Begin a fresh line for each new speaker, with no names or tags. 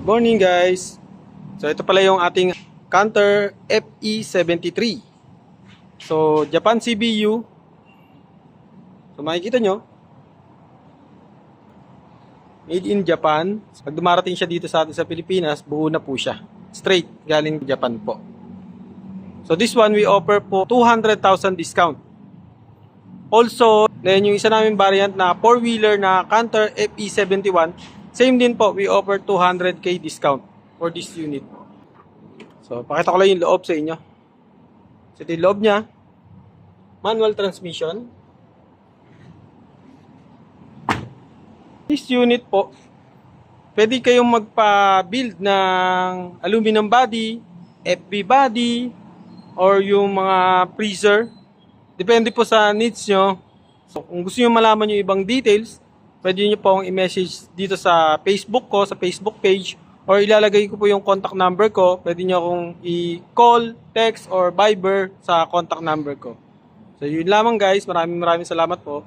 Morning guys! So ito pala yung ating Canter FE73. So Japan CBU. So makikita nyo, made in Japan. Pag dumarating siya dito sa atin sa Pilipinas, buo na po siya. Straight galing Japan po. So this one we offer po 200,000 discount. Also, then yung isa namin variant na 4-wheeler na Canter FE71, same din po, we offer 200k discount for this unit. So, pakita ko lang yung loob sa inyo. So, ito yung loob niya. Manual transmission. This unit po, pwede kayong magpa-build ng aluminum body, FB body, or yung mga freezer. Depende po sa needs nyo. So, kung gusto nyo malaman yung ibang details, pwede nyo po akong i-message dito sa Facebook ko, sa Facebook page, or ilalagay ko po yung contact number ko. Pwede nyo akong i-call, text, or Viber sa contact number ko. So, yun lamang guys. Maraming salamat po.